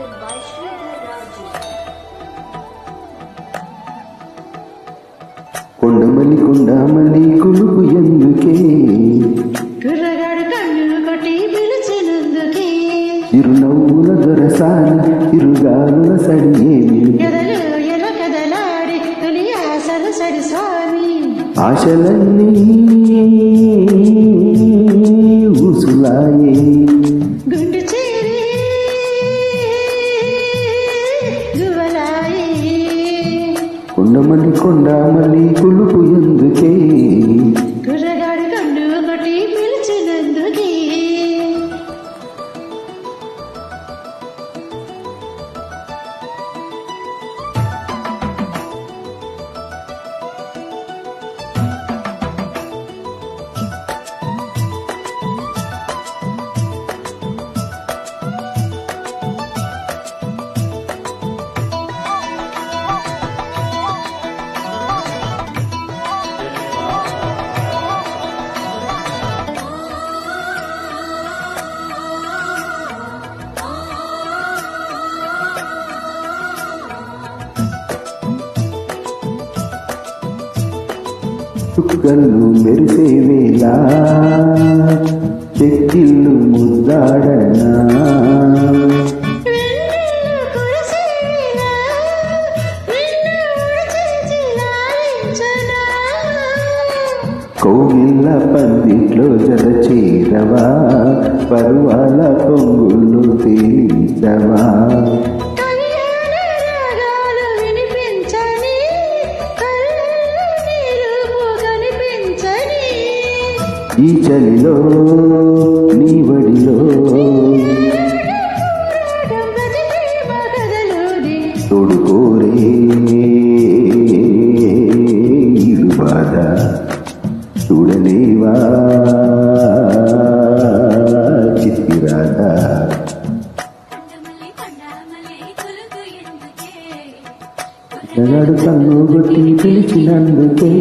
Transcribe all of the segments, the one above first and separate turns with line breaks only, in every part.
presented by Sridhar Raju.
కొండమల్లి కులుపు ఎందుకే
కుర్రగాడు కన్నులు కొట్టి పిలిచినందుకే
ఇరునవ్వుల దొరసాని ఇరుగాలుల సడియేమి
ఎదలు ఎల కదలాడి తొలి ఆశలు సడి స్వామి
ఆశలన్నీ ఊసులాయే
గుండు చేరి గువలాయి
కొండమల్లి కులుపు ఎందుకే
కుర్రగాడు కన్నులు కొట్టి పిలిచినందుకే
చుక్కలు మెరిసే వేళ చెక్కిళ్ళు ముద్దాడనా కోగిళ్ళ పందిట్లో జర చేరవా పరువాల పొంగుళ్ళు తేలించవా ఈ చలిలో నీ వడిలో తోడుకోరే ఇరు బాధ చూడలేవా చిత్తిరాధా జగడు కన్ను కొట్టి పిలిచినందుకే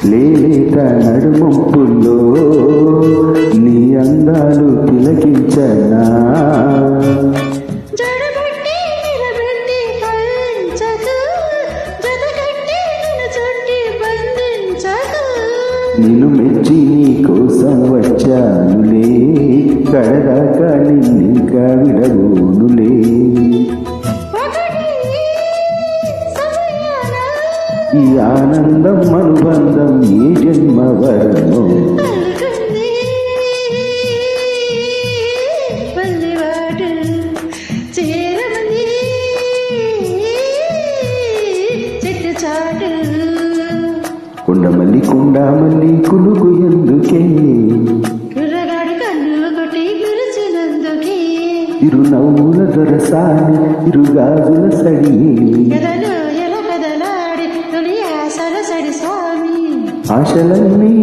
లేలేత నడుమొప్పుల్లో నీ అందాలు తిలకించనా నిన్ను మెచ్చి నీ కోసం వచ్చానులే కడదాకా నిన్నింకా విడగోనులే ఈ ఆనందం అనుబంధం ఏ జన్మ వరమో కొండమల్లి కులుకు ఎందుకే
కుర్రగాడు కన్ను కొట్టి పిలిచినందుకే
ఇరునవ్వుల దొరసాని ఇరుగాజుల సడి
ఎదలు ఎల కదలాడి తొలి ఆశల సడి స్వామి
ఆశలన్నీ